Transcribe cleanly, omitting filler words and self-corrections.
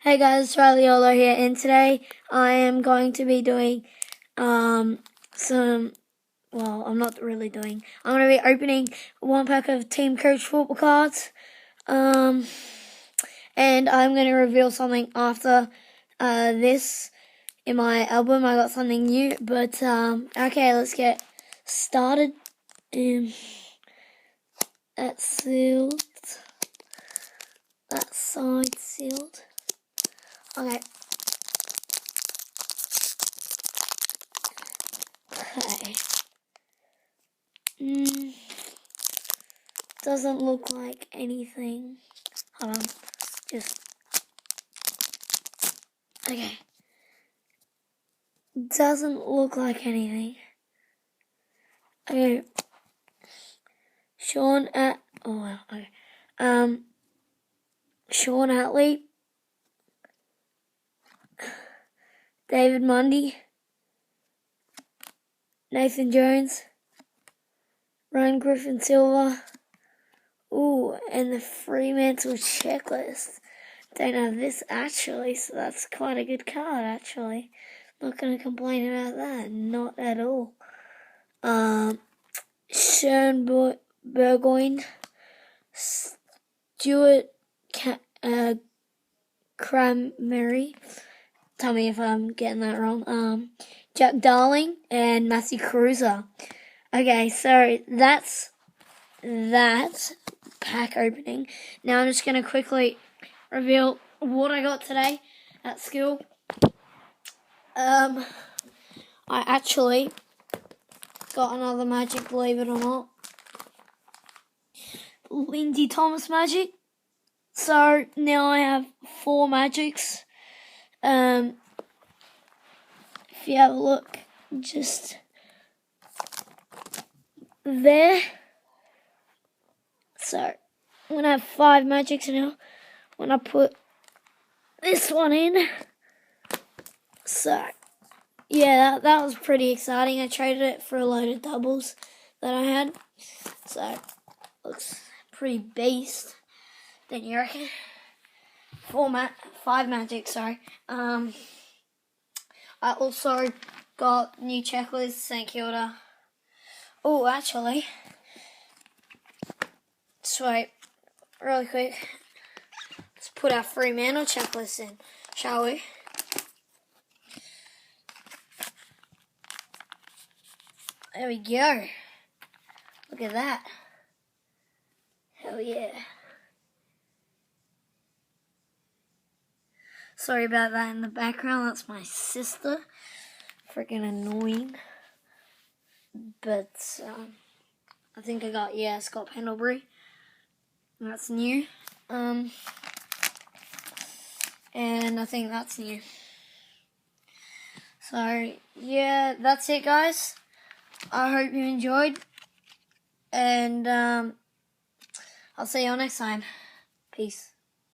Hey guys, it's Riley here, and today I am going to be doing I'm going to be opening one pack of Teamcoach football cards, and I'm going to reveal something after this. In my album I got something new, but okay, let's get started. That's sealed, that side sealed. Okay. Doesn't look like anything. Hold on. Okay. Doesn't look like anything. Okay. Sean Atley. David Mundy. Nathan Jones. Ryan Griffin Silva. Ooh, and the Fremantle checklist. Don't have this actually, so that's quite a good card actually. Not going to complain about that, not at all. Sean Burgoyne, Stuart Cranmerry. Tell me if I'm getting that wrong. Jack Darling and Matthew Cruiser. Okay, so that's that pack opening. Now I'm just going to quickly reveal what I got today at school. I actually got another magic, believe it or not. Lindsay Thomas magic. So now I have 4 magics. If you have a look, just there. So I'm going to have 5 magics now when I put this one in. So yeah, that was pretty exciting. I traded it for a load of doubles that I had. So looks pretty based. Then you reckon? 5 magic, sorry. I also got new checklists, St Kilda. Oh, actually, sweet. Really quick. Let's put our Fremantle checklist in, shall we? There we go. Look at that. Hell yeah. Sorry about that in the background. That's my sister. Freaking annoying. But I think I got, Scott Pendlebury. That's new. And I think that's new. So, yeah, that's it, guys. I hope you enjoyed. And I'll see you all next time. Peace.